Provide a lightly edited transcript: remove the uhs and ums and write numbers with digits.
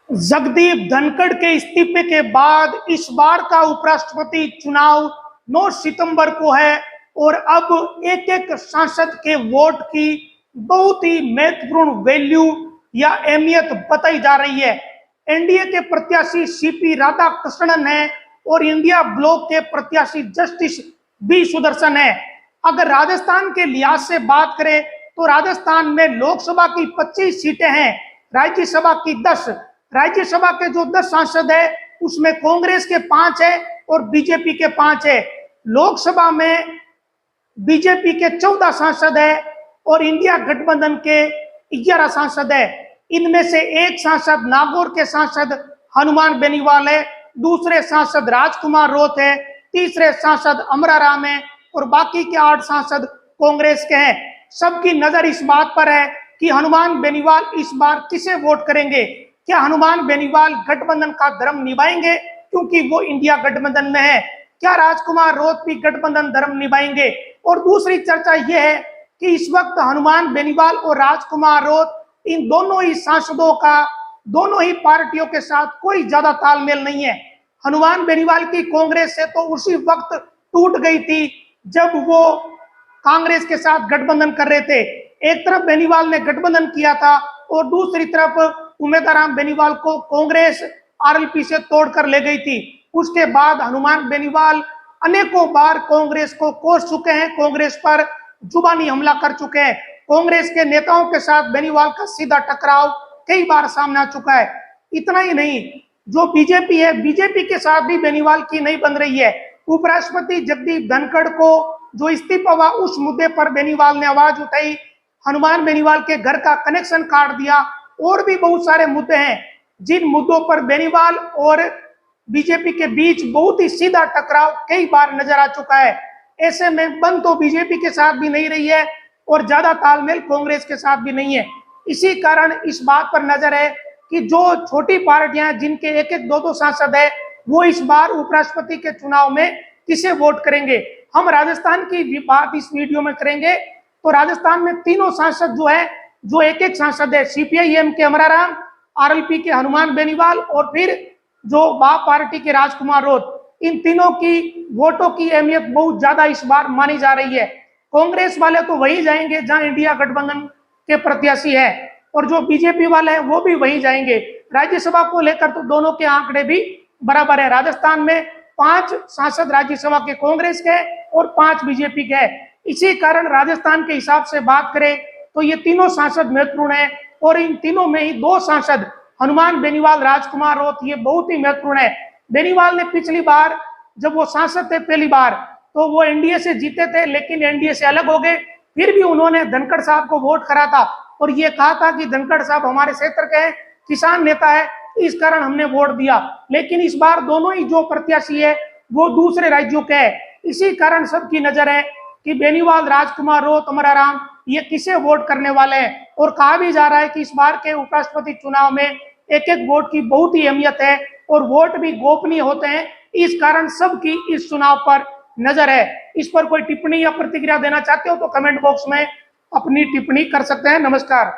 जगदीप धनखड़ के इस्तीफे के बाद इस बार का उपराष्ट्रपति चुनाव 9 सितंबर को है और अब एक एक सांसद के वोट की बहुत ही महत्वपूर्ण वैल्यू या अहमियत बताई जा रही है। एनडीए के प्रत्याशी सीपी राधाकृष्णन है और इंडिया ब्लॉक के प्रत्याशी जस्टिस बी सुदर्शन है। अगर राजस्थान के लिहाज से बात करें तो राजस्थान में लोकसभा की 25 सीटें हैं, राज्यसभा की 10। राज्यसभा के जो 10 सांसद है उसमें कांग्रेस के 5 है और बीजेपी के 5 है। लोकसभा में बीजेपी के 14 सांसद है और इंडिया गठबंधन के 11 सांसद है। इनमें से एक सांसद नागौर के सांसद हनुमान बेनीवाल है, दूसरे सांसद राजकुमार रोत है, तीसरे सांसद अमराराम है और बाकी के 8 सांसद कांग्रेस के हैं। सबकी नजर इस बात पर है कि हनुमान बेनीवाल इस बार किसे वोट करेंगे। क्या हनुमान बेनीवाल गठबंधन का धर्म निभाएंगे क्योंकि वो इंडिया गठबंधन में है? क्या राजकुमार रोत भी गठबंधन धर्म निभाएंगे? और दूसरी चर्चा यह है कि इस वक्त हनुमान बेनीवाल और राजकुमार रोत इन दोनों ही सांसदों का दोनों ही पार्टियों के साथ कोई ज्यादा तालमेल नहीं है। हनुमान बेनीवाल की कांग्रेस से तो उसी वक्त टूट गई थी जब वो कांग्रेस के साथ गठबंधन कर रहे थे। एक तरफ बेनीवाल ने गठबंधन किया था और दूसरी तरफ उमेदराम बेनीवाल को कांग्रेस आरएलपी से तोड़कर ले गई थी। उसके बाद हनुमान बेनीवाल अनेकों बार कांग्रेस को कोस चुके हैं, कांग्रेस पर जुबानी हमला कर चुके हैं। कांग्रेस के नेताओं के साथ बेनीवाल का सीधा टकराव कई बार सामने आ चुका है। इतना ही नहीं, जो बीजेपी है, बीजेपी के साथ भी बेनीवाल की नहीं बन रही है। उपराष्ट्रपति जगदीप धनखड़ को जो इस्तीफा हुआ उस मुद्दे पर बेनीवाल ने आवाज उठाई, हनुमान बेनीवाल के घर का कनेक्शन काट दिया और भी बहुत सारे मुद्दे हैं जिन मुद्दों पर बेनीवाल और बीजेपी के बीच बहुत ही सीधा टकराव कई बार नजर आ चुका है। ऐसे में बन तो बीजेपी के साथ भी नहीं रही है और ज्यादा तालमेल कांग्रेस के साथ भी नहीं है। इसी कारण इस बात पर नजर है कि जो छोटी पार्टियां जिनके एक एक 2-2 सांसद है वो इस बार उपराष्ट्रपति के चुनाव में किसे वोट करेंगे। हम राजस्थान की बात इस वीडियो में करेंगे तो राजस्थान में तीनों सांसद जो है, जो एक एक सांसद है, सीपीआईएम के अमराराम, आरएलपी के हनुमान बेनीवाल और फिर जो बाप पार्टी के राजकुमार रोत, इन तीनों की वोटों की अहमियत बहुत ज्यादा इस बार मानी जा रही है। कांग्रेस वाले तो वही जाएंगे जहां इंडिया गठबंधन के प्रत्याशी है और जो बीजेपी वाले हैं वो भी वही जाएंगे। राज्यसभा को लेकर तो दोनों के आंकड़े भी बराबर है। राजस्थान में 5 सांसद राज्यसभा के कांग्रेस के और 5 बीजेपी के है। इसी कारण राजस्थान के हिसाब से बात करें तो ये तीनों सांसद महत्वपूर्ण है और इन तीनों में ही 2 सांसद हनुमान बेनीवाल, राजकुमार रोत, ये बहुत ही महत्वपूर्ण है। बेनीवाल ने पिछली बार जब वो सांसद थे पहली बार तो वो एनडीए से जीते थे, लेकिन एनडीए से अलग हो गए। फिर भी उन्होंने धनखड़ साहब को वोट करा था और ये कहा था कि धनखड़ साहब हमारे क्षेत्र के हैं, किसान नेता है, इस कारण हमने वोट दिया। लेकिन इस बार दोनों ही जो प्रत्याशी है वो दूसरे राज्यों के है। इसी कारण सबकी नजर है कि बेनीवाल, राजकुमार रोत, अमराराम ये किसे वोट करने वाले हैं। और कहा भी जा रहा है कि इस बार के उपराष्ट्रपति चुनाव में एक एक वोट की बहुत ही अहमियत है और वोट भी गोपनीय होते हैं। इस कारण सबकी इस चुनाव पर नजर है। इस पर कोई टिप्पणी या प्रतिक्रिया देना चाहते हो तो कमेंट बॉक्स में अपनी टिप्पणी कर सकते हैं। नमस्कार।